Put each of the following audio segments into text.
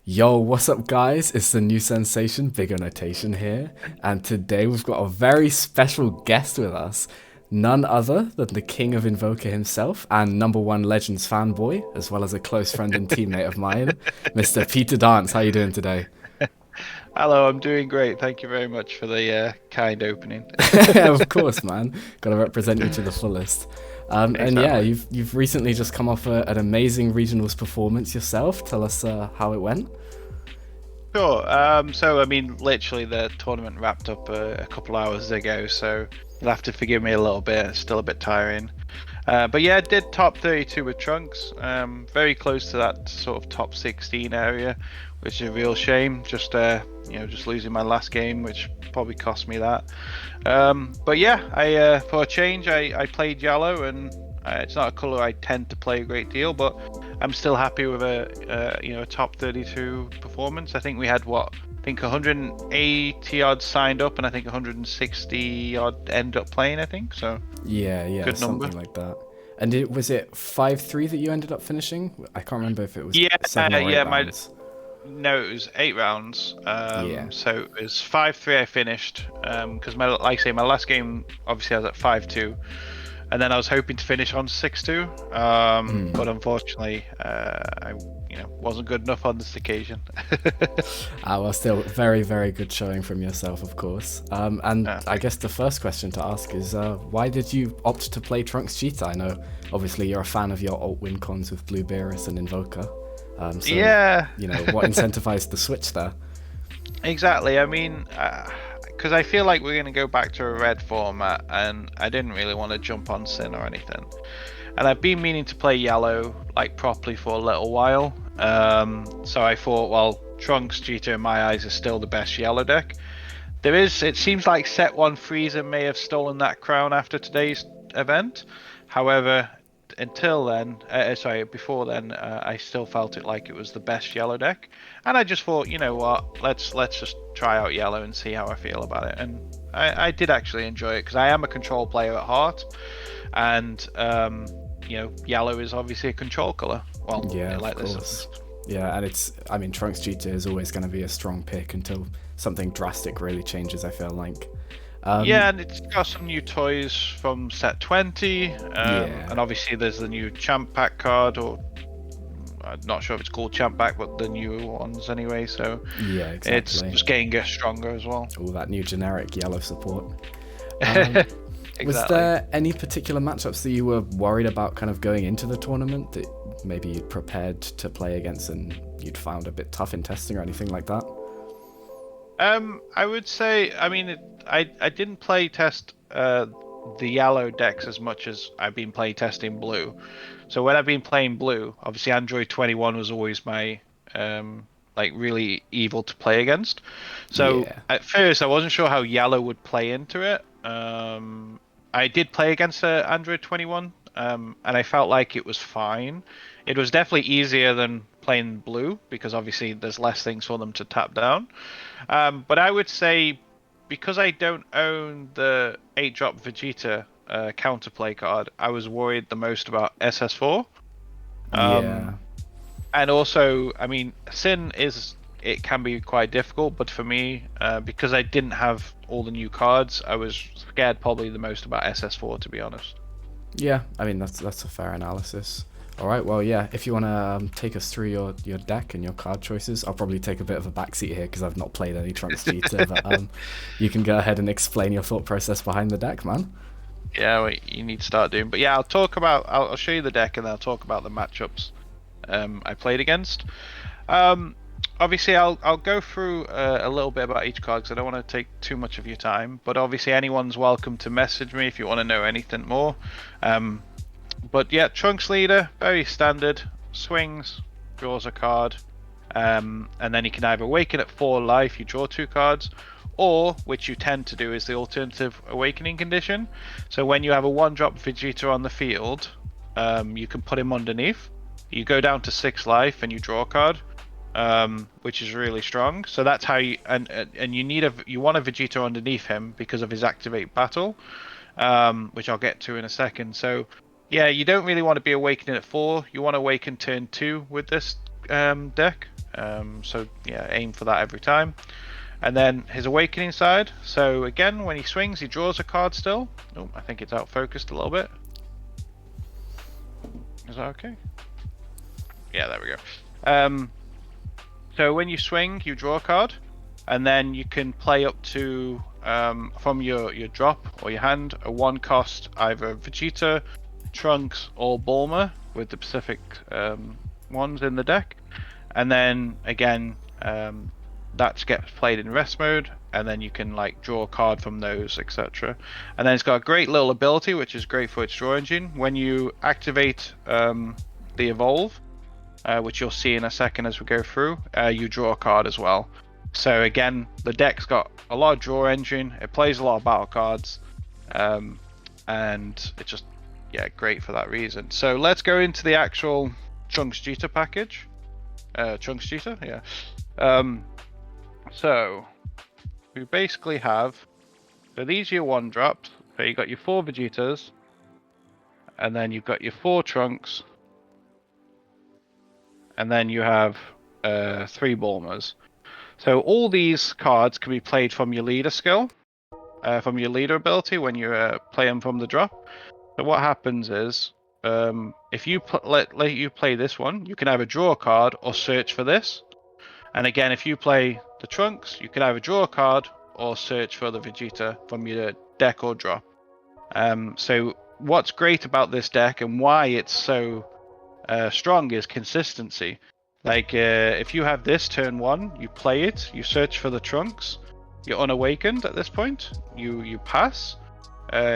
Yo, what's up, guys? It's the new sensation, Bigger Notation here, and today we've got a very special guest with us, none other than the King of Invoker himself and number one Legends fanboy, as well as a close friend and teammate of mine, Mr. Peter Dance. How you doing today? Hello, I'm doing great. Thank you very much for the kind opening. Of course, man. Got to represent you to the fullest. And yeah, Exactly. you've recently just come off an amazing regionals performance yourself. Tell us how it went. Sure. So I mean, literally the tournament wrapped up a couple hours ago, so you'll have to forgive me a little bit. It's still a bit tiring. But yeah, I did top 32 with Trunks. Very close to that sort of top 16 area, which is a real shame. Just losing my last game, which probably cost me that. But yeah, I for a change, I played yellow, and it's not a color I tend to play a great deal, but I'm still happy with a top 32 performance. I think we had I think 180 odd signed up, and I think 160 odd end up playing. I think so. Yeah, Good number. something like that. And was it 5-3 that you ended up finishing? I can't remember if it was Yeah, 7 or 8 yeah. My rounds. No, it was 8 rounds. Yeah. So it was 5-3. I finished. Because like I say, my last game obviously I was at 5-2, and then I was hoping to finish on 6-2. But unfortunately, I wasn't good enough on this occasion. Well, still very, very good showing from yourself, of course. And I guess the first question to ask is, why did you opt to play Trunksgeta? I know, obviously, you're a fan of your alt win cons with Blue Beerus and Invoker. So, Yeah, what incentivized the switch there? exactly. I mean, because I feel like we're going to go back to a red format, and I didn't really want to jump on Sin or anything. And I've been meaning to play yellow like properly for a little while. So I thought, well, Trunks Cheetah in my eyes is still the best yellow deck. It seems like Set One Freezer may have stolen that crown after today's event. However, until then, before then, I still felt it like it was the best yellow deck, and I just thought, you know what, let's just try out yellow and see how I feel about it. And I did actually enjoy it because I am a control player at heart, and yellow is obviously a control color. Well, Yeah, of like this at course. least. Yeah, and I mean, Trunksgeta is always going to be a strong pick until something drastic really changes, I feel like. Yeah, Um, and it's got some new toys from set 20, yeah, and obviously there's the new champ pack card, or I'm not sure if it's called champ pack, but the new ones anyway. So yeah, it's exactly. just getting stronger as well. All that new generic yellow support. Um, Was Exactly. there any particular matchups that you were worried about kind of going into the tournament that maybe you'd prepared to play against and you'd found a bit tough in testing or anything like that? I would say, I mean, I didn't play test the yellow decks as much as I've been play testing blue. So when I've been playing blue, obviously Android 21 was always my like really evil to play against. So Yeah, at first I wasn't sure how yellow would play into it. I did play against Android 21, and I felt like it was fine. It was definitely easier than playing blue because obviously there's less things for them to tap down. But I would say because I don't own the 8-drop Vegeta counterplay card, I was worried the most about SS4. yeah, And also, I mean, Sin it can be quite difficult, but for me, because I didn't have all the new cards, I was scared probably the most about SS4, to be honest. yeah. I mean, that's a fair analysis. All right, well, yeah. If you want to take us through your deck and your card choices, I'll probably take a bit of a backseat here because I've not played any Trunks Cheetah. But you can go ahead and explain your thought process behind the deck, man. Yeah, wait, you need to start doing. But yeah, I'll show you the deck and then I'll talk about the matchups I played against. Um, Obviously, I'll go through a little bit about each card because I don't want to take too much of your time. But obviously, anyone's welcome to message me if you want to know anything more. Um, but yeah, Trunks leader, very standard. Swings, draws a card, and then you can either awaken at 4 life, you draw 2 cards, or which you tend to do is the alternative awakening condition. So when you have a 1-drop Vegeta on the field, you can put him underneath. You go down to 6 life and you draw a card, which is really strong. So that's how you and you want a Vegeta underneath him because of his activate battle, which I'll get to in a second. So yeah, you don't really want to be awakening at 4. You want to awaken turn 2 with this deck. So yeah, aim for that every time. And then his awakening side. So again, when he swings, he draws a card still. Oh, I think it's out focused a little bit. Is that okay? Yeah, there we go. So when you swing, you draw a card, and then you can play up to from your drop or your hand a 1-cost either Vegeta, Trunks, or Bulma with the specific ones in the deck, and then again that gets played in rest mode, and then you can like draw a card from those, etc. And then it's got a great little ability which is great for its draw engine. When you activate the evolve, which you'll see in a second as we go through, you draw a card as well. So again, the deck's got a lot of draw engine, it plays a lot of battle cards, and it's just, yeah, great for that reason. So let's go into the actual Trunksgeta package. Trunksgeta, yeah. So we basically have, so these are your 1-drops. So you got your 4 Vegetas, and then you've got your 4 Trunks, and then you have 3 Bulmas. So all these cards can be played from your leader skill, from your leader ability when you play them from the drop. So what happens is, if you let you play this one, you can either draw a card or search for this. And again, if you play the Trunks, you can either draw a card or search for the Vegeta from your deck or drop. So what's great about this deck and why it's so strong is consistency. Like if you have this turn 1, you play it, you search for the Trunks, you're unawakened at this point, you pass,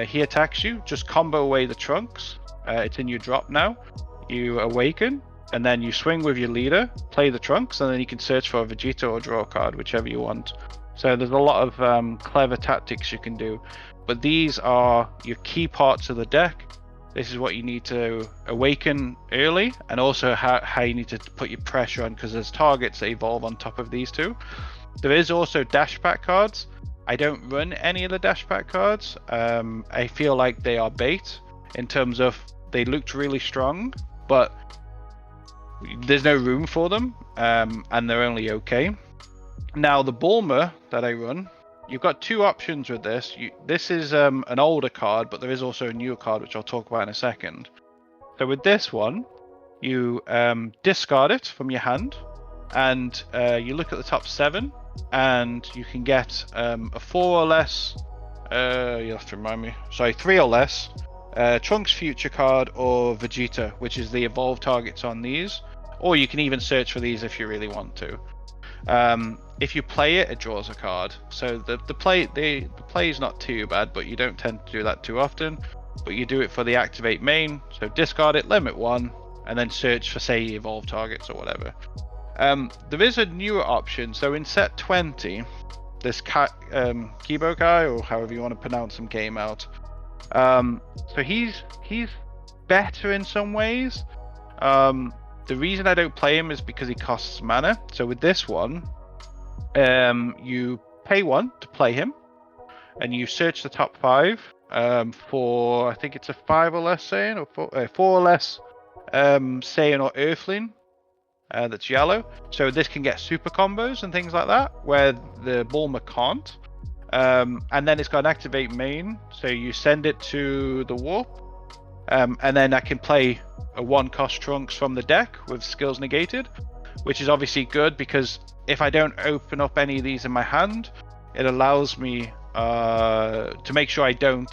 he attacks you, just combo away the Trunks, it's in your drop now, you awaken, and then you swing with your leader, play the Trunks, and then you can search for a Vegeta or draw a card, whichever you want. So there's a lot of clever tactics you can do, but these are your key parts of the deck. This is what you need to awaken early, and also how you need to put your pressure on, because there's targets that evolve on top of these two. There is also dash pack cards. I don't run any of the dash pack cards. I feel like they are bait in terms of they looked really strong, but there's no room for them, and they're only okay. Now the Bulma that I run, you've got 2 options with this. This is an older card, but there is also a newer card which I'll talk about in a second. So with this one, you discard it from your hand, and you look at the top 7, and you can get a 4 or less. You'll have to remind me. Sorry, 3 or less. Trunks Future card or Vegeta, which is the evolve targets on these, or you can even search for these if you really want to. If you play it, it draws a card. So the play is not too bad, but you don't tend to do that too often. But you do it for the activate main. So discard it, limit 1, and then search for, say, evolve targets or whatever. There is a newer option. So in set 20, this Kibo guy, or however you want to pronounce him, came out. So he's better in some ways. The reason I don't play him is because he costs mana. So with this one, you pay 1 to play him, and you search the top 5 for, I think it's a 5 or less Saiyan, or 4 or less Saiyan or Earthling that's yellow. So this can get super combos and things like that, where the Bulma can't. And then it's got an activate main, so you send it to the warp, and then I can play a 1-cost Trunks from the deck with skills negated, which is obviously good because if I don't open up any of these in my hand, it allows me to make sure I don't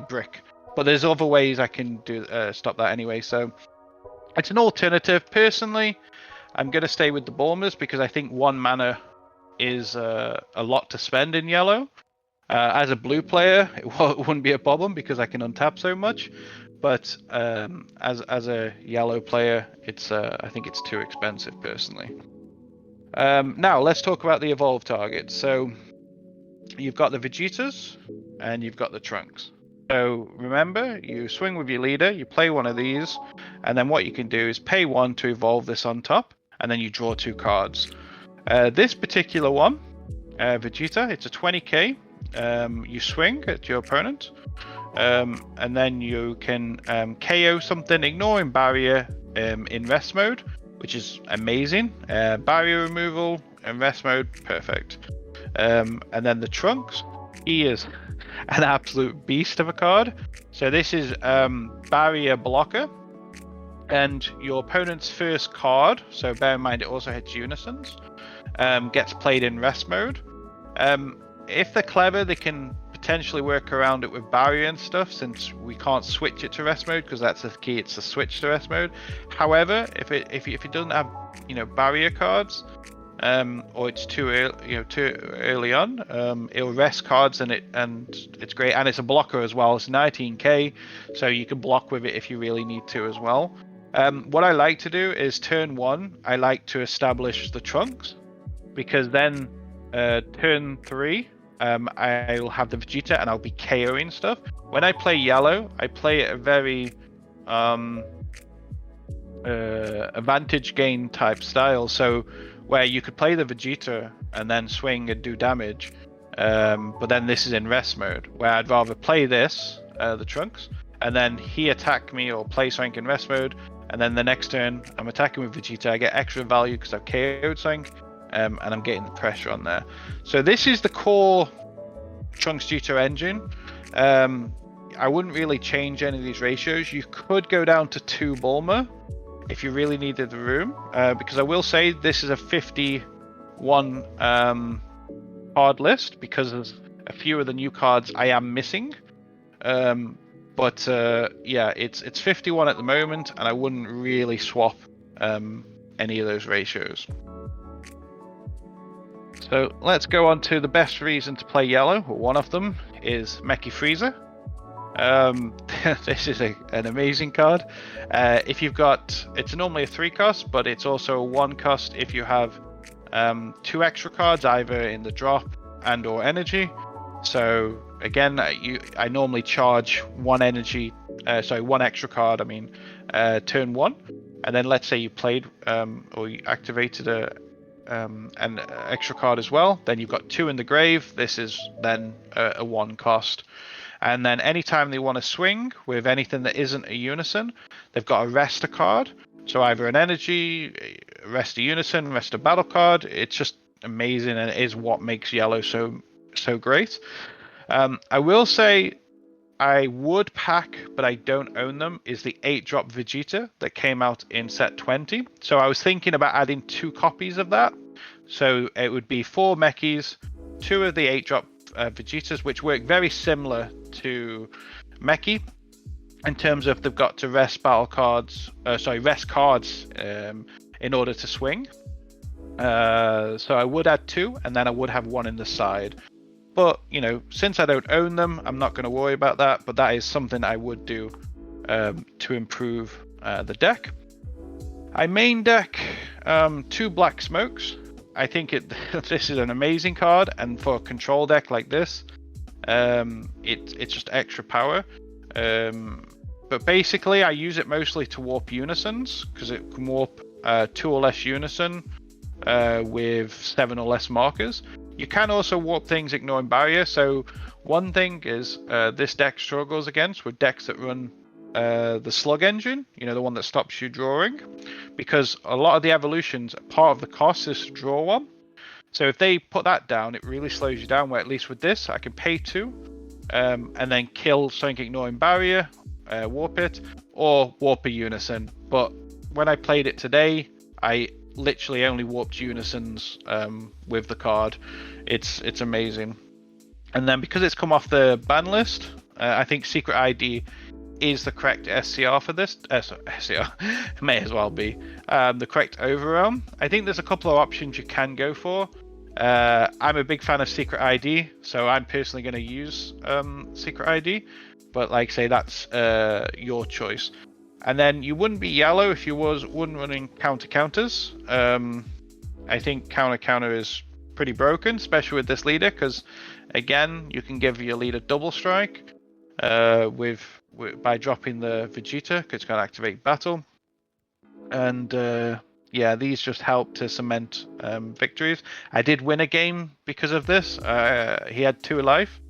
brick. But there's other ways I can do stop that anyway, so it's an alternative. Personally, I'm going to stay with the Bulmas because I think 1 mana is a lot to spend in yellow. As a blue player, it wouldn't be a problem because I can untap so much. But as a yellow player, it's I think it's too expensive personally. Now let's talk about the evolve targets. So you've got the Vegetas and you've got the Trunks. So remember, you swing with your leader, you play one of these, and then what you can do is pay 1 to evolve this on top, and then you draw 2 cards. This particular one, Vegeta, it's a 20k. You swing at your opponent, and then you can KO something, ignoring barrier in rest mode, which is amazing. Barrier removal in rest mode, perfect. And then the Trunks, he is an absolute beast of a card. So this is barrier blocker, and your opponent's first card, so bear in mind it also hits unisons, gets played in rest mode. If they're clever, they can potentially work around it with barrier and stuff, since we can't switch it to rest mode, because that's the key. It's the switch to rest mode. However, if it doesn't have barrier cards, or it's too early on, it'll rest cards, and it's great, and it's a blocker as well. It's 19k, so you can block with it if you really need to as well. What I like to do is turn 1, I like to establish the Trunks, because then turn 3, I'll have the Vegeta and I'll be KOing stuff. When I play yellow, I play a very advantage gain type style, so where you could play the Vegeta and then swing and do damage, but then this is in rest mode, where I'd rather play this, the Trunks, and then he attack me or play something in rest mode, and then the next turn I'm attacking with Vegeta. I get extra value because I've KO'd something, and I'm getting the pressure on there. So this is the core Trunksgeta engine. I wouldn't really change any of these ratios. You could go down to 2 Bulma if you really needed the room, because I will say this is a 51 card list, because of a few of the new cards I am missing. But yeah, it's 51 at the moment, and I wouldn't really swap any of those ratios. So let's go on to the best reason to play yellow. One of them is Meki Frieza. This is an amazing card. If you've got, it's normally a 3 cost, but it's also a 1 cost if you have 2 extra cards, either in the drop and or energy. So again, I normally charge 1 energy, 1 extra card, turn 1, and then let's say you played or you activated an extra card as well, then you've got 2 in the grave. This is then a 1 cost. And then anytime they want to swing with anything that isn't a unison, they've got a rest a card. So either an energy, rest a unison, rest a battle card. It's just amazing, and it is what makes yellow so great. I will say I would pack, but I don't own them, is the 8-drop Vegeta that came out in set 20. So I was thinking about adding 2 copies of that. So it would be 4 Mechis, 2 of the 8-drop Vegetas, which work very similar to Meki in terms of they've got to rest battle cards, rest cards in order to swing. So I would add 2, and then I would have 1 in the side. But since I don't own them, I'm not going to worry about that. But that is something I would do to improve the deck. I main deck 2 Black Smokes. I think this is an amazing card, and for a control deck like this, it's just extra power. But basically, I use it mostly to warp unisons, because it can warp 2 or less unison with 7 or less markers. You can also warp things ignoring barrier. So one thing is this deck struggles against with decks that run the slug engine, the one that stops you drawing, because a lot of the evolutions, part of the cost is to draw one. So if they put that down, it really slows you down, where at least with this, I can pay 2 and then kill something ignoring barrier, warp it, or warp a unison. But when I played it today, I literally only warped unisons with the card. It's amazing. And then because it's come off the ban list, I think Secret ID is the correct SCR for this. SCR may as well be the correct overrealm. I think there's a couple of options you can go for. I'm a big fan of Secret ID, so I'm personally going to use Secret ID. But like I say, that's your choice. And then you wouldn't be yellow if you wasn't running counters. I think counter is pretty broken, especially with this leader, because again, you can give your leader double strike by dropping the Vegeta, because it's going to activate battle. And yeah, these just help to cement victories. I did win a game because of this. He had 2 life.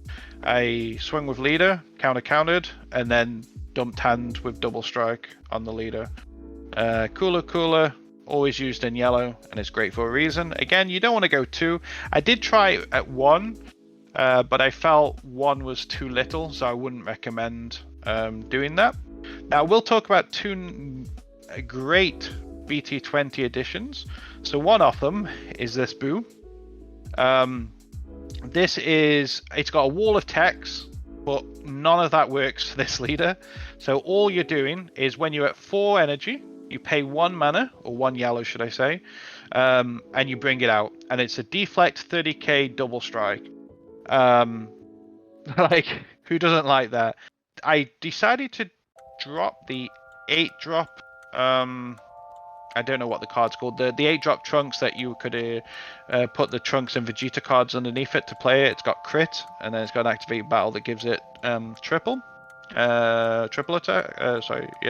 I swung with leader, countered, and then dumped hand with double strike on the leader. Cooler, always used in yellow, and it's great for a reason. Again, you don't want to go 2. I did try it at 1, but I felt 1 was too little, so I wouldn't recommend doing that. Now, we'll talk about 2 great BT20 editions. So one of them is this Boo. It's got a wall of text, but none of that works for this leader. So all you're doing is when you're at 4 energy, you pay 1 mana, or 1 yellow, should I say, and you bring it out. And it's a deflect 30k double strike. Like, who doesn't like that? I decided to drop the 8-drop, I don't know what the card's called, the 8-drop Trunks that you could put the Trunks and Vegeta cards underneath it to play it. It's got crit, and then it's got an activate battle that gives it triple attack,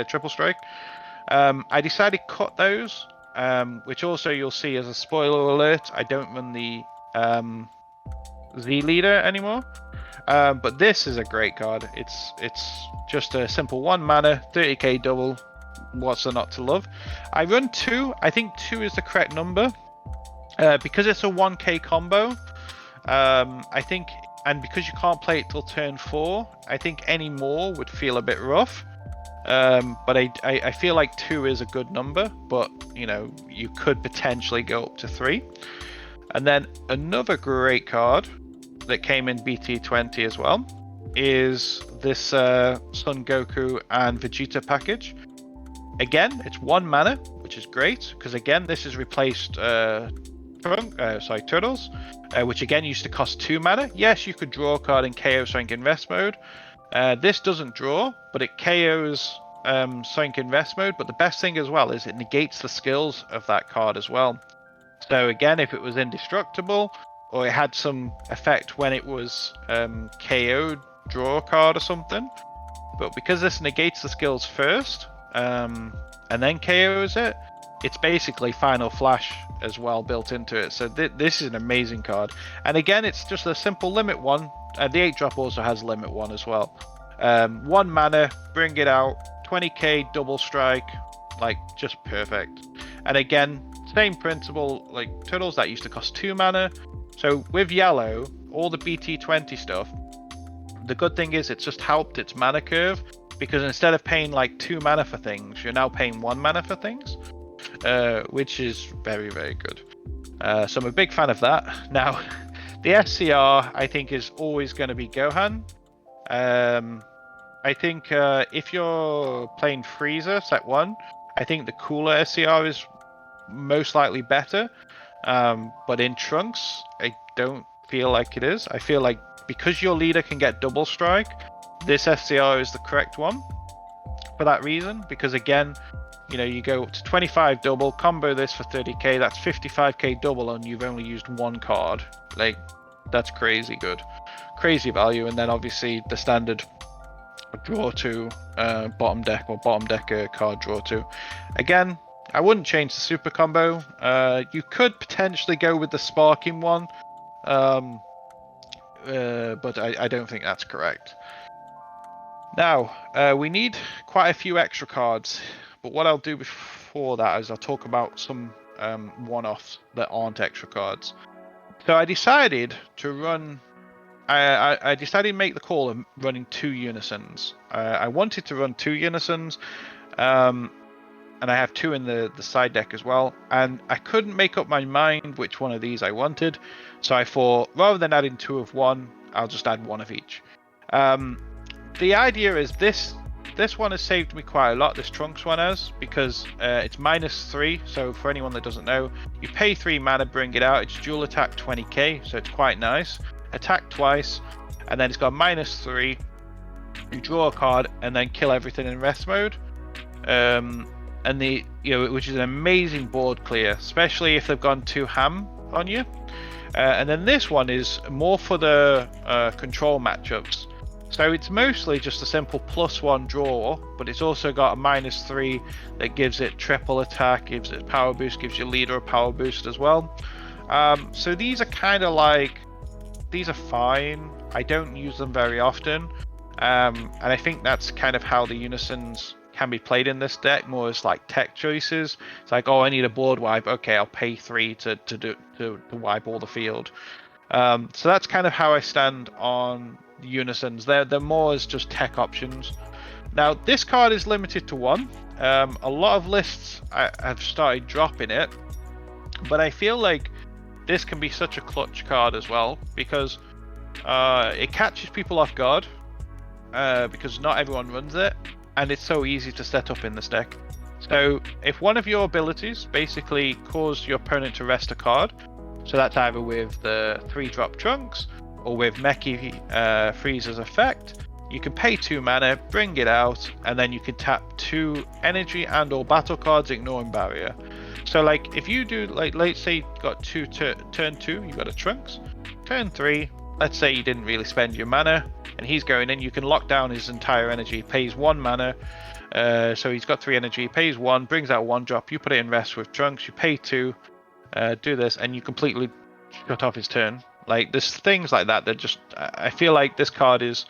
triple strike. I decided to cut those, which also you'll see as a spoiler alert, I don't run the Z leader anymore. But this is a great card. It's just a simple 1 mana, 30k double. What's there not to love? I run 2. I think 2 is the correct number. Because it's a 1k combo, I think, and because you can't play it till turn 4, I think any more would feel a bit rough. But I feel like 2 is a good number, but you know, you could potentially go up to 3. And then another great card that came in BT20 as well is this Son Goku and Vegeta package. Again, it's 1 mana, which is great, because again, this has replaced Turtles, which again used to cost 2 mana. Yes, you could draw a card in KO Sonic Invest mode. This doesn't draw, but it KOs Sonic Invest mode. But the best thing as well is it negates the skills of that card as well. So again, if it was indestructible, or it had some effect when it was KO'd, draw a card or something. But because this negates the skills first, and then KOs it, it's basically Final Flash as well built into it. So this is an amazing card. And again, it's just a simple limit 1. The 8-drop also has limit 1 as well. 1 mana, bring it out, 20k double strike, like just perfect. And again, same principle, like Turtles that used to cost 2 mana. So with yellow, all the BT20 stuff, the good thing is it's just helped its mana curve, because instead of paying like 2 mana for things, you're now paying 1 mana for things, which is very, very good. So I'm a big fan of that. Now, the SCR I think is always going to be Gohan. I think if you're playing Frieza set 1, I think the cooler SCR is most likely better. But in Trunks, I don't feel like it is. I feel like because your leader can get double strike, this FCR is the correct one for that reason. Because again, you know, you go up to 25 double, combo this for 30k, that's 55k double, and you've only used 1 card. Like, that's crazy good, crazy value. And then obviously the standard draw 2 bottom deck, or bottom deck card draw 2. Again, I wouldn't change the super combo. You could potentially go with the sparking one, but I don't think that's correct. Now, we need quite a few extra cards, but what I'll do before that is I'll talk about some one-offs that aren't extra cards. So I decided to run... I decided to make the call of running 2 Unisons. I wanted to run 2 Unisons, and I have 2 in the side deck as well, and I couldn't make up my mind which one of these I wanted, so I thought rather than adding 2 of one, I'll just add 1 of each. The idea is this one has saved me quite a lot, this Trunks one has, because it's -3, so for anyone that doesn't know, you pay 3 mana, bring it out, it's dual attack 20k, so it's quite nice. Attack twice, and then it's got -3, you draw a card, and then kill everything in rest mode. And which is an amazing board clear, especially if they've gone too ham on you. And then this one is more for the control matchups. So it's mostly just a simple +1 draw, but it's also got a -3 that gives it triple attack, gives it power boost, gives your leader a power boost as well. So these are kind of like these are fine. I don't use them very often, and I think that's kind of how the unisons can be played in this deck, more as like tech choices. It's like, oh, I need a board wipe. Okay, I'll pay 3 to wipe all the field. So that's kind of how I stand on unisons. They're more as just tech options. Now this card is limited to 1. A lot of lists have started dropping it, but I feel like this can be such a clutch card as well, because it catches people off guard, because not everyone runs it, and it's so easy to set up in this deck. So if one of your abilities basically caused your opponent to rest a card, so that's either with the 3-drop Trunks or with Meki Freezer's effect, you can pay 2 mana, bring it out, and then you can tap 2 energy and or battle cards, ignoring barrier. So like if you do, like, let's say you got turn 2, you got a Trunks. Turn 3, let's say you didn't really spend your mana, and he's going in, you can lock down his entire energy, pays 1 mana, so he's got 3 energy, pays 1, brings out 1 drop, you put it in rest with Trunks, you pay 2, do this, and you completely shut off his turn. Like, there's things like that just, I feel like this card is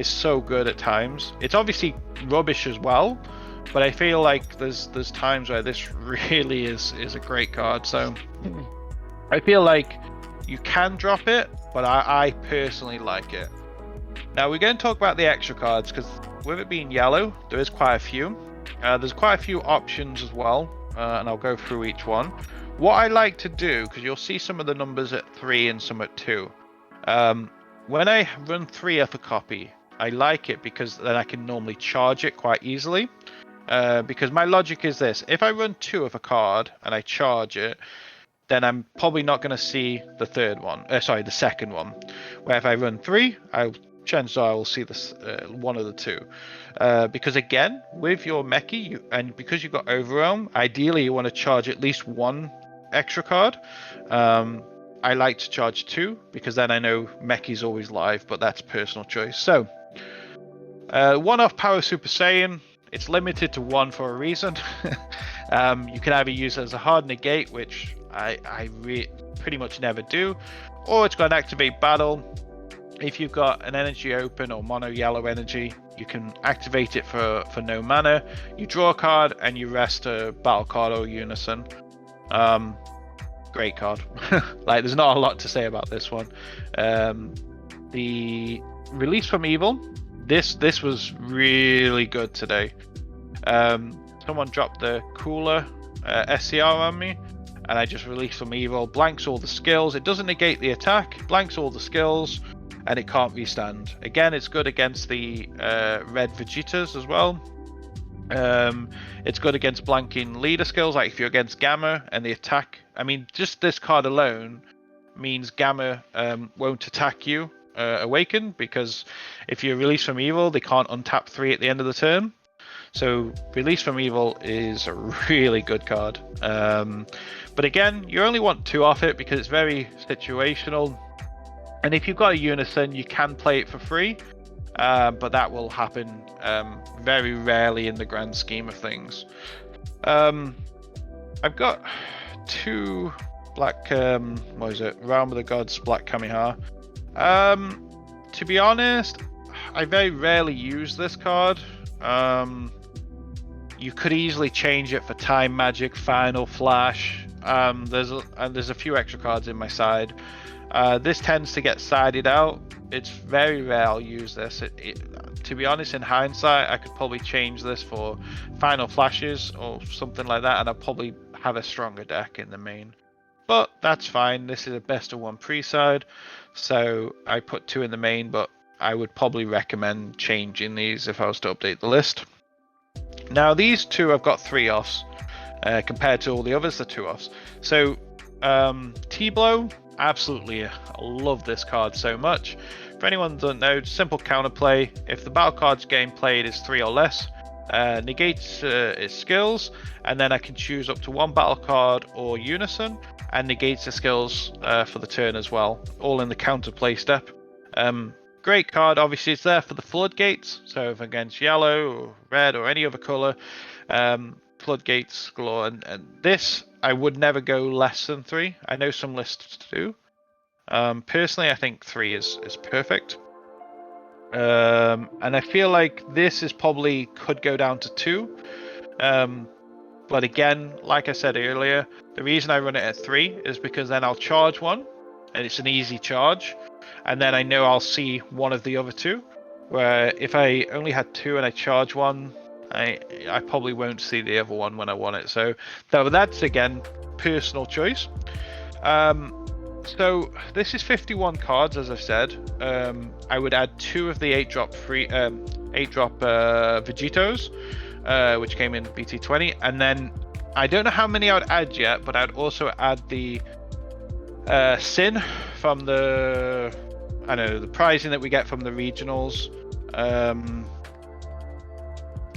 so good at times. It's obviously rubbish as well, but I feel like there's times where this really is a great card. So I feel like you can drop it, but I personally like it. Now we're going to talk about the extra cards, because with it being yellow, there is quite a few. There's quite a few options as well, and I'll go through each one. What I like to do, because you'll see some of the numbers at 3 and some at 2. When I run 3 off a copy, I like it because then I can normally charge it quite easily. Because my logic is this: if I run 2 of a card and I charge it, then I'm probably not going to see the the second one. Where if I run 3, chances are I will see this one of the 2. Because again, with your Meki, and because you've got Overwhelm, ideally you want to charge at least 1 extra card. I like to charge 2 because then I know Meki's always live, but that's personal choice. So, 1-off Power Super Saiyan. It's limited to 1 for a reason. You can either use it as a hard negate, which I pretty much never do, or it's got an activate battle. If you've got an energy open or mono yellow energy, you can activate it for no mana. You draw a card and you rest a battle card or unison. Great card. Like, there's not a lot to say about this one. The Release from Evil. This was really good today. Someone dropped the cooler SCR on me, and I just released from Evil. Blanks all the skills. It doesn't negate the attack. Blanks all the skills, and it can't restand. Again, it's good against the red Vegetas as well. It's good against blanking leader skills, like if you're against Gamma and the attack. I mean, just this card alone means Gamma won't attack you Awakened, because if you release from Evil, they can't untap 3 at the end of the turn. So Release from Evil is a really good card. But again, you only want 2 off it because it's very situational. And if you've got a Unison, you can play it for free. But that will happen very rarely in the grand scheme of things. I've got 2 black, Realm of the Gods Black Kamiha. To be honest, I very rarely use this card. You could easily change it for Time Magic, Final Flash. There's a few extra cards in my side. This tends to get sided out. It's very rare I'll use this. To be honest, in hindsight, I could probably change this for Final Flashes or something like that, and I'll probably have a stronger deck in the main. But that's fine. This is a best of 1 pre-side, so I put 2 in the main, but I would probably recommend changing these if I was to update the list. Now these 2 I've got 3 offs, compared to all the others, the 2 offs. So T-Blow, absolutely, I love this card so much. For anyone who doesn't know, simple counterplay. If the battle card's game played is 3 or less, negates its skills, and then I can choose up to 1 battle card or Unison, and negates the skills for the turn as well, all in the counterplay step. Great card. Obviously it's there for the floodgates, so if against yellow or red or any other color, floodgates galore. And this, I would never go less than 3. I know some lists do, Personally, I think 3 is perfect. And I feel like this is probably could go down to 2. But again, like I said earlier, the reason I run it at 3 is because then I'll charge one, and it's an easy charge, and then I know I'll see one of the other 2. Where if I only had 2 and I charge one, I probably won't see the other one when I want it. So that's again personal choice. So this is 51 cards, as I've said. I would add 2 of the 8-drop Vegetos, which came in BT20, and then I don't know how many I would add yet, but I'd also add the Sin from the the prizing that we get from the regionals.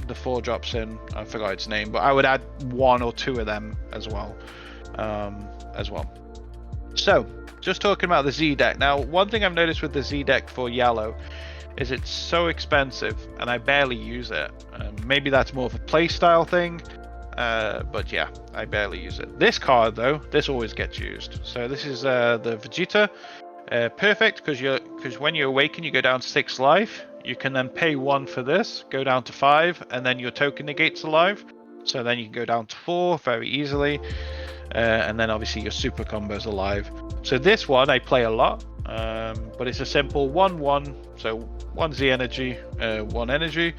The 4-drop Sin, I forgot its name, but I would add 1 or 2 of them as well. So, just talking about the Z deck. Now, one thing I've noticed with the Z deck for yellow is it's so expensive, and I barely use it. Maybe that's more of a playstyle thing, but yeah, I barely use it. This card, though, this always gets used. So this is the Vegeta. Perfect, because when you awaken, you go down to 6 life. You can then pay 1 for this, go down to 5, and then your token negates alive. So then you can go down to 4 very easily. And then obviously your super combos alive. So this one I play a lot, but it's a simple 1-1. So 1 Z energy, 1 energy.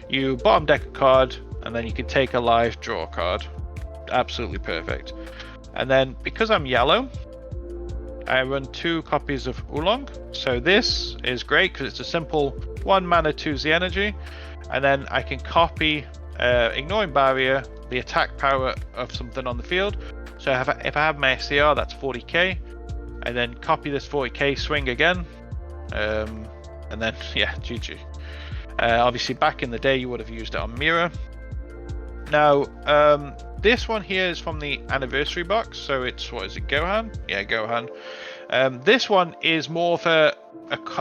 You bottom deck a card, and then you can take a live, draw a card. Absolutely perfect. And then because I'm yellow, I run 2 copies of Oolong. So this is great because it's a simple 1 mana 2 Z energy, and then I can copy, ignoring barrier, the attack power of something on the field. So if I have my SCR, that's 40k. I then copy this 40k, swing again, and then yeah, GG. Obviously, back in the day, you would have used it on Mira. Now, this one here is from the anniversary box, so it's, what is it, Gohan? Yeah, Gohan. This one is more of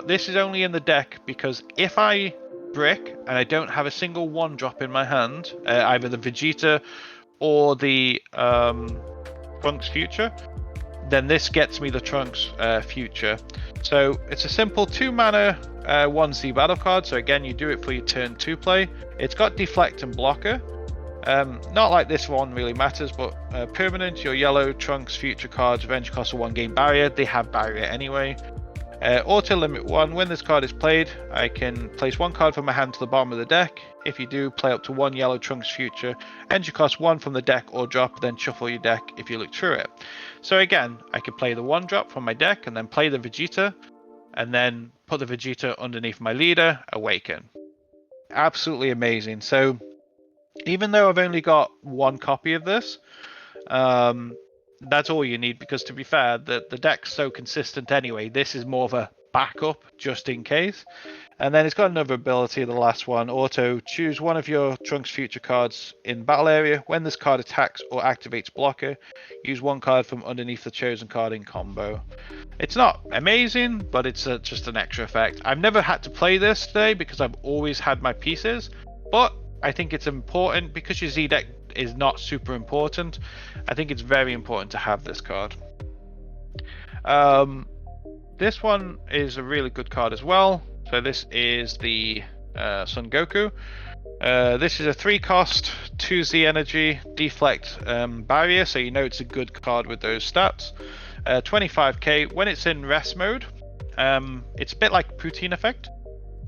this is only in the deck because if I brick and I don't have a single 1-drop in my hand, either the Vegeta or the Trunks Future, then this gets me the Trunks Future. So it's a simple 2 mana 1 Z battle card. So again, you do it for your turn 2 play. It's got Deflect and Blocker. Not like this one really matters, but permanent, your yellow Trunks Future cards eventually cost a 1 game barrier. They have barrier anyway. Auto limit 1. When this card is played, I can place 1 card from my hand to the bottom of the deck. If you do, play up to 1 yellow Trunks Future. Entry cost 1 from the deck or drop, then shuffle your deck if you look through it. So again, I could play the 1-drop from my deck and then play the Vegeta, and then put the Vegeta underneath my leader, awaken. Absolutely amazing. So even though I've only got 1 copy of this, that's all you need, because to be fair, the deck's so consistent anyway. This is more of a backup just in case. And then it's got another ability, the last one, auto choose one of your Trunks Future cards in battle area. When this card attacks or activates blocker, use 1 card from underneath the chosen card in combo. It's not amazing, but it's just an extra effect. I've never had to play this today because I've always had my pieces, but I think it's important because your Z deck is not super important. I think it's very important to have this card. This one is a really good card as well. So this is the Son Goku. This is a 3-cost, 2 Z energy, deflect barrier, so you know it's a good card with those stats. 25k. When it's in rest mode, it's a bit like Poutine effect,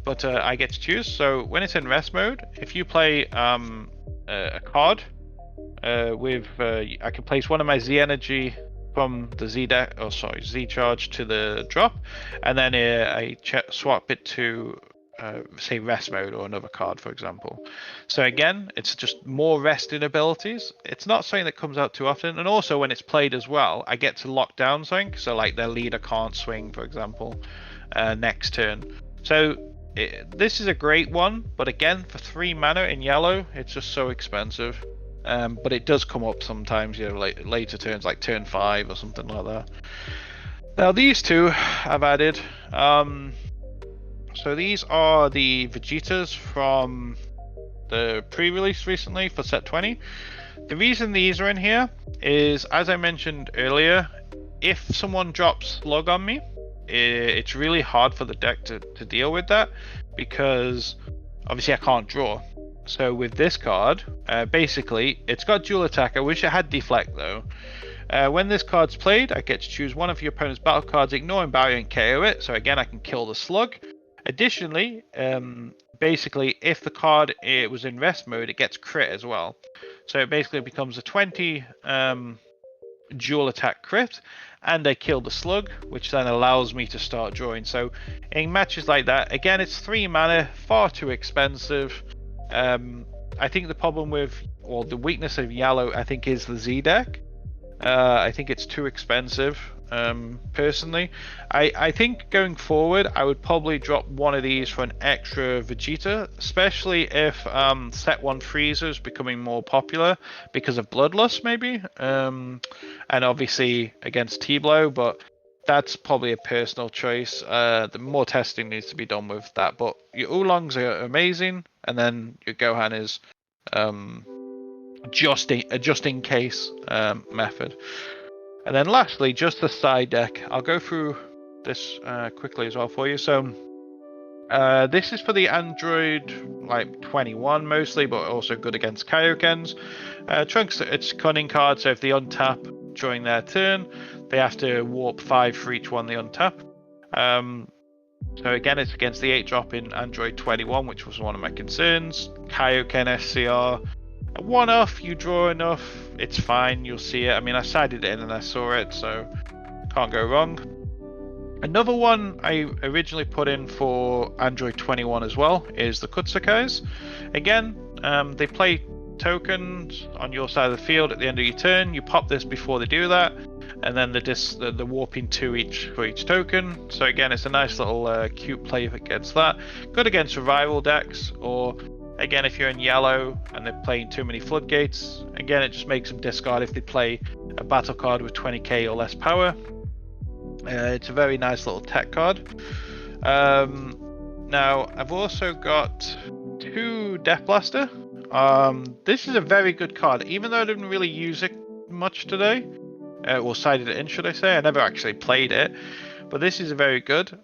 but I get to choose. So when it's in rest mode, if you play a card with, I can place 1 of my Z energy from the Z deck, Z charge to the drop, and then I swap it to say rest mode or another card, for example. So again, it's just more resting abilities. It's not something that comes out too often, and also when it's played as well, I get to lock down something. So like their leader can't swing, for example, next turn. So this is a great one, but again, for 3 mana in yellow, it's just so expensive. But it does come up sometimes, you know, later turns, like turn 5 or something like that. Now these 2 I've added. So these are the Vegetas from the pre-release recently for set 20. The reason these are in here is, as I mentioned earlier, if someone drops Slug on me, it's really hard for the deck to deal with that, because obviously I can't draw. So with this card, basically it's got dual attack. I wish it had deflect though. When this card's played, I get to choose one of your opponent's battle cards, ignore and barrier and KO it. So again, I can kill the slug. Additionally, basically, if the card was in rest mode, it gets crit as well. So it basically becomes a 20 dual attack crit, and I kill the slug, which then allows me to start drawing. So in matches like that, again, it's 3 mana, far too expensive. I think the problem with, or the weakness of yellow, I think, is the Z deck. I think it's too expensive, personally. I think going forward, I would probably drop one of these for an extra Vegeta, especially if set 1 Freezer is becoming more popular because of Bloodlust, maybe. And obviously against T-Blow, but that's probably a personal choice. The more testing needs to be done with that. But your Oolongs are amazing, and then your Gohan is just in case method. And then lastly, just the side deck. I'll go through this quickly as well for you. So this is for the Android like 21 mostly, but also good against Kaiokens. Trunks, it's cunning card, so if they untap during their turn, they have to warp 5 for each one they untap. So again, it's against the 8-drop in Android 21, which was one of my concerns. Kaioken SCR. One off, you draw enough, it's fine, you'll see it. I mean, I sided it in and I saw it, so can't go wrong. Another one I originally put in for Android 21 as well is the Kutsukais. Again, they play tokens on your side of the field at the end of your turn. You pop this before they do that, and then the warping 2 each for each token. So again, it's a nice little cute play against that. Good against survival decks, or again, if you're in yellow and they're playing too many floodgates, again, it just makes them discard if they play a battle card with 20k or less power. It's a very nice little tech card. Now, I've also got 2 Death Blaster. This is a very good card, even though I didn't really use it much today. Or sided it in, should I say. I never actually played it, but this is very good.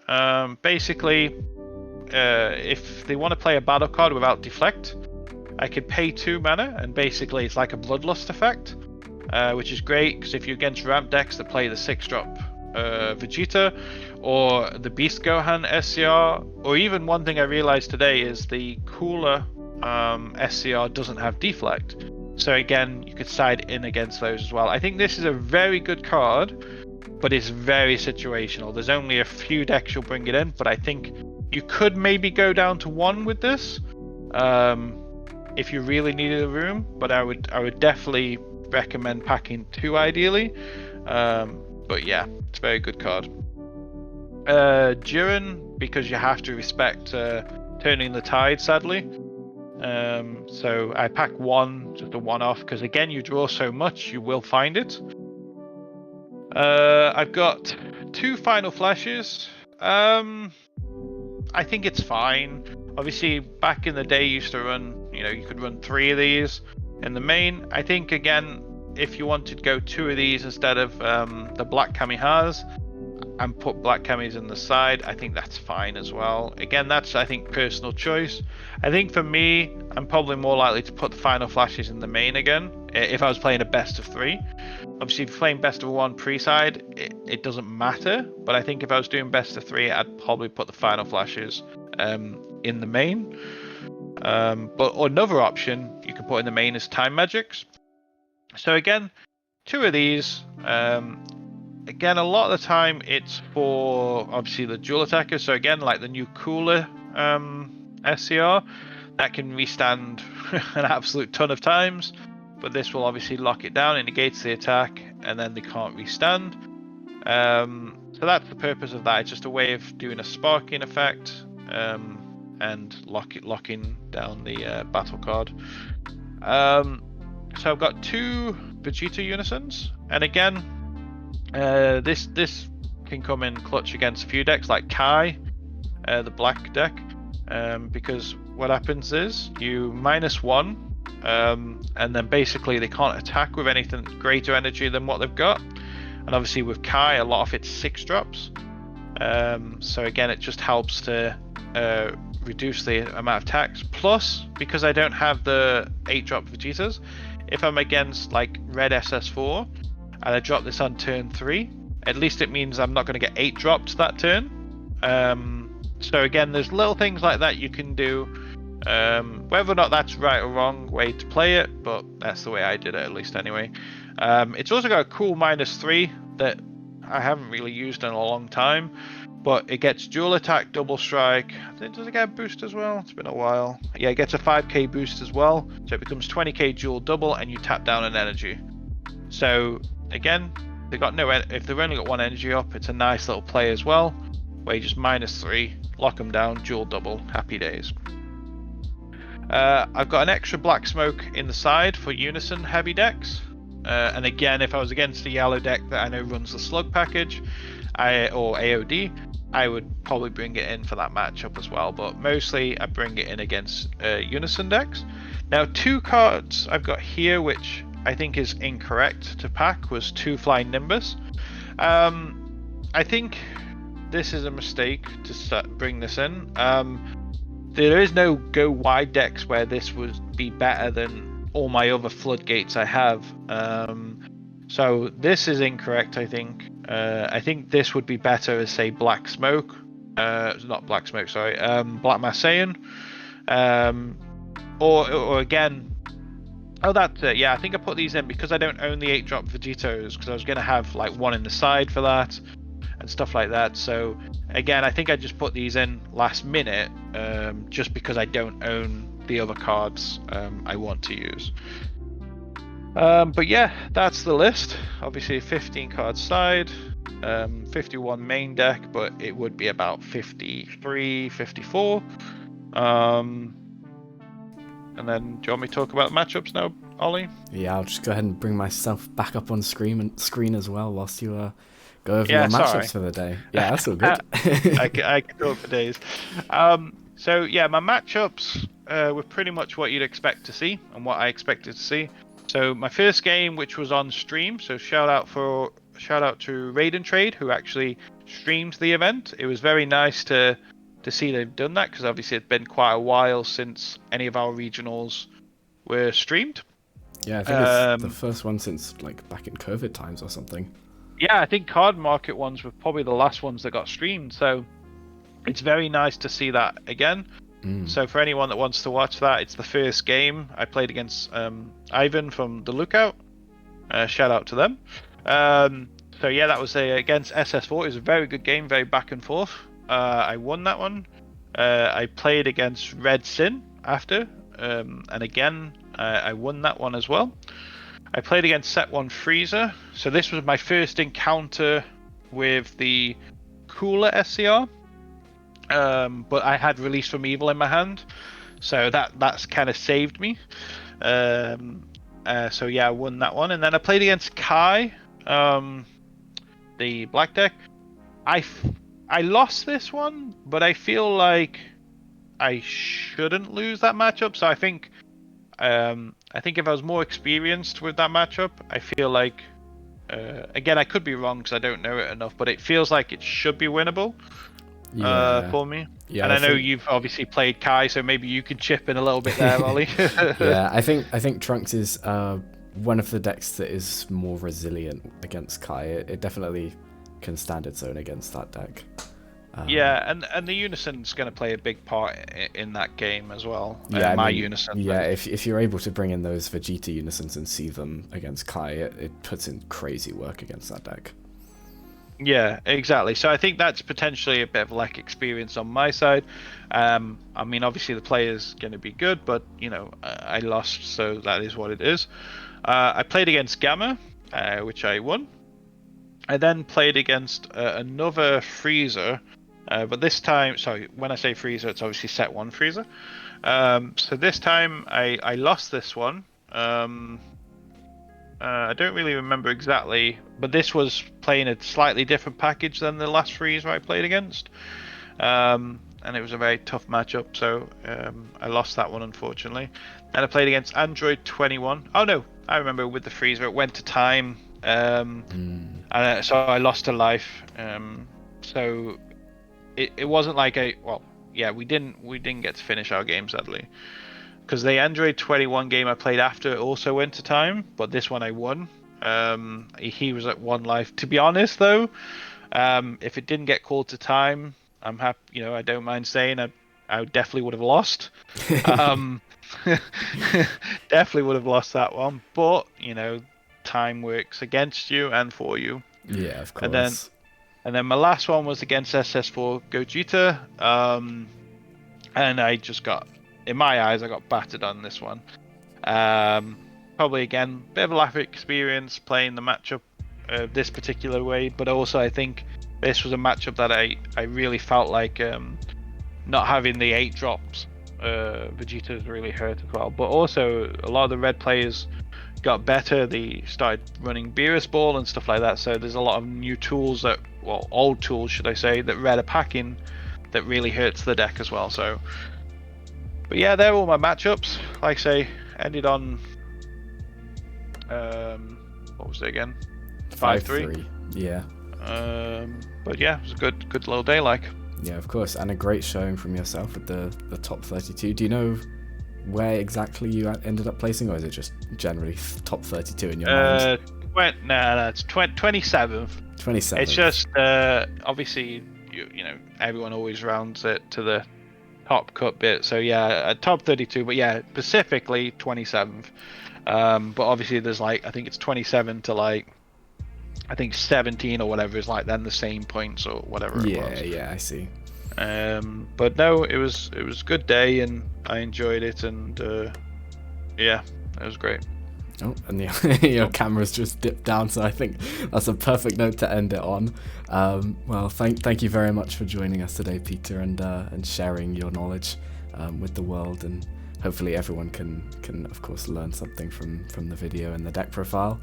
Basically, if they want to play a battle card without deflect, I could pay 2 mana, and basically it's like a Bloodlust effect, which is great because if you're against ramp decks that play the 6-drop Vegeta or the Beast Gohan SCR, or even one thing I realized today is the cooler SCR doesn't have deflect. So again, you could side in against those as well. I think this is a very good card, but it's very situational. There's only a few decks you'll bring it in, but I think you could maybe go down to 1 with this, if you really needed a room. But I would definitely recommend packing 2 ideally. But yeah, it's a very good card. Jiren, because you have to respect turning the tide, sadly. So I pack 1, just a 1-off, because again, you draw so much, you will find it. I've got 2 Final Flashes. I think it's fine. Obviously, back in the day, you used to run, you could run 3 of these in the main. I think, again, if you wanted to go 2 of these instead of the Black Kamihas and put Black Kamis in the side, I think that's fine as well. Again, that's, I think, personal choice. I think for me, I'm probably more likely to put the Final Flashes in the main again, if I was playing a best of 3. Obviously, if you're playing best of 1 pre-side, it doesn't matter, but I think if I was doing best of 3, I'd probably put the Final Flashes in the main. But another option you can put in the main is Time Magics. So again, 2 of these. Again, a lot of the time it's for obviously the dual attackers. So again, like the new cooler SCR, that can restand an absolute ton of times. But this will obviously lock it down, it negates the attack, and then they can't restand. So that's the purpose of that. It's just a way of doing a sparking effect and locking down the battle card. So I've got 2 Vegeta Unisons, and again, this can come in clutch against a few decks like Kai, the black deck, because what happens is you -1, and then basically they can't attack with anything greater energy than what they've got. And obviously with Kai, a lot of it's 6 drops. So again, it just helps to reduce the amount of tax. Plus, because I don't have the 8-drop Vegetas, if I'm against like red SS4 and I drop this on turn 3, at least it means I'm not going to get 8 dropped that turn. So again, there's little things like that you can do. Whether or not that's right or wrong way to play it, but that's the way I did it, at least anyway. It's also got a cool -3 that I haven't really used in a long time, but it gets dual attack, double strike. Does it get a boost as well? It's been a while. Yeah, it gets a 5k boost as well, so it becomes 20k dual double, and you tap down an energy. So again, they've got no. If they've only got one energy up, it's a nice little play as well, where you just -3, lock them down, dual double, happy days. I've got an extra black smoke in the side for unison heavy decks. And again, if I was against a yellow deck that I know runs the slug package, or AOD, I would probably bring it in for that matchup as well. But mostly I bring it in against unison decks. Now, 2 cards I've got here, which I think is incorrect to pack, was 2 Flying Nimbus. I think this is a mistake to bring this in. There is no go wide decks where this would be better than all my other floodgates I have. So this is incorrect, I think. I think this would be better as, say, Black Smoke. Not Black Smoke, sorry. Black Marseillan. Or again... Oh, that's it. Yeah, I think I put these in because I don't own the 8-drop Vegetos, because I was going to have like one in the side for that and stuff like that. So again, I think I just put these in last minute, just because I don't own the other cards I want to use. But yeah, that's the list. Obviously 15 card side, 51 main deck, but it would be about 53, 54. And then, do you want me to talk about matchups now, Ollie? Yeah, I'll just go ahead and bring myself back up on screen as well whilst you go over your matchups for the day. Yeah, that's all good. I can talk for days. So yeah, my matchups were pretty much what you'd expect to see and what I expected to see. So my first game, which was on stream, so shout out to Raiden Trade, who actually streamed the event. It was very nice to see they've done that, because obviously it's been quite a while since any of our regionals were streamed. Yeah, I think it's the first one since like back in COVID times or something. Yeah, I think card market ones were probably the last ones that got streamed, so it's very nice to see that again. So for anyone that wants to watch that, it's the first game. I played against Ivan from The Lookout. Shout out to them. So yeah, that was against SS4. It was a very good game, very back and forth. I won that one. I played against Red Sin after, and again, I won that one as well. I played against Set 1 Freezer. So this was my first encounter with the cooler SCR. But I had Release from Evil in my hand, so that's kind of saved me. So yeah, I won that one, and then I played against Kai, the black deck. I lost this one, but I feel like I shouldn't lose that matchup. So I think if I was more experienced with that matchup, I feel like again, I could be wrong because I don't know it enough, but it feels like it should be winnable. For me. Yeah, and I know you've obviously played Kai, so maybe you could chip in a little bit there, Ollie. Yeah, I think Trunks is one of the decks that is more resilient against Kai. It definitely can stand its own against that deck. Yeah, and the Unison's going to play a big part in that game as well. Yeah, my Unison. Yeah, if you're able to bring in those Vegeta Unisons and see them against Kai, it puts in crazy work against that deck. Yeah, exactly. So I think that's potentially a bit of lack experience on my side. I mean, obviously the player's going to be good, but you know, I lost, so that is what it is. I played against Gamma, which I won. I then played against another Freezer, but this time, sorry, when I say Freezer, it's obviously Set 1 Freezer. So this time I lost this one. I don't really remember exactly, but this was playing a slightly different package than the last Freezer I played against. And it was a very tough matchup, so I lost that one, unfortunately. And I played against Android 21. Oh no, I remember with the Freezer, it went to time, and so I lost a life. So it wasn't like we didn't get to finish our game sadly, because the Android 21 game I played after also went to time, but this one I won. He was at 1 life. To be honest though, if it didn't get called to time, I'm happy. You know, I don't mind saying I definitely would have lost. Um, definitely would have lost that one. But you know, time works against you and for you. Yeah, of And then course. my last one was against SS4 Gogeta. And I just got, in my eyes, I got battered on this one. Probably again, bit of a laugh experience playing the matchup this particular way, but also I think this was a matchup that I really felt like not having the 8 drops Vegeta's really hurt as well. But also a lot of the red players got better. They started running Beerus Ball and stuff like that. So there's a lot of new tools that, well, old tools should I say, that red are packing that really hurts the deck as well. So, but yeah, they're all my matchups. Like I say, ended on what was it again? 5-3. Yeah. But yeah, it was a good little day. Like, Yeah, of course, and a great showing from yourself with the top 32. Do you know where exactly you ended up placing, or is it just generally top 32 in your mind? It's 27th. 27th. It's just obviously you know everyone always rounds it to the top cut bit. So yeah, top 32, but yeah, specifically 27th. But obviously there's like, I think it's 27 to like, I think 17 or whatever is like then the same points or whatever it was. Yeah, I see. But no, it was a good day and I enjoyed it, and yeah, it was great. Oh, and your camera's just dipped down, so I think that's a perfect note to end it on. Well, thank you very much for joining us today, Peter, and sharing your knowledge with the world, and hopefully everyone can of course learn something from the video and the deck profile.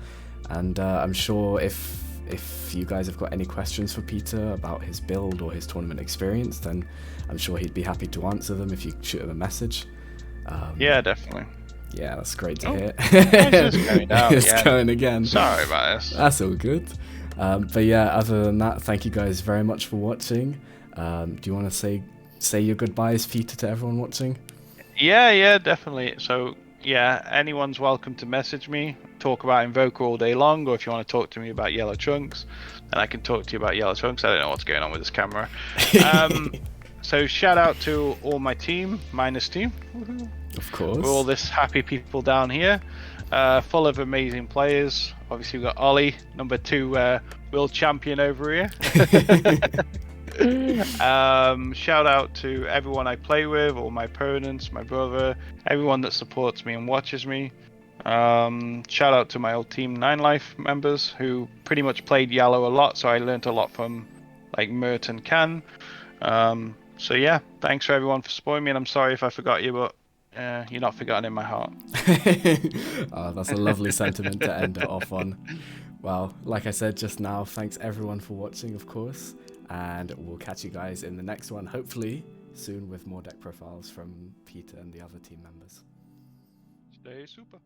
And I'm sure if you guys have got any questions for Peter about his build or his tournament experience, then I'm sure he'd be happy to answer them if you shoot him a message. Yeah, definitely. Yeah, that's great to hear. It's just going down It's again. going again. Sorry about this. That's all good. But yeah, other than that, thank you guys very much for watching. Do you want to say your goodbyes, Peter, to everyone watching? Yeah, definitely. So yeah, anyone's welcome to message me, talk about Invoker all day long, or if you want to talk to me about Yellow Trunks, and I can talk to you about Yellow Trunks. I don't know what's going on with this camera. So shout out to all my team, minus team. Woohoo. Of course. We're all this happy people down here, full of amazing players. Obviously we've got Ollie, number 2 world champion over here. Shout out to everyone I play with, all my opponents, my brother, everyone that supports me and watches me. Shout out to my old team 9 Life members who pretty much played Yellow a lot, so I learned a lot from like Mert and Can. So yeah, thanks for everyone for supporting me, and I'm sorry if I forgot you, but you're not forgotten in my heart. Oh, that's a lovely sentiment to end it off on. Well, like I said just now, thanks everyone for watching, of course, and we'll catch you guys in the next one, hopefully soon, with more deck profiles from Peter and the other team members. Stay super.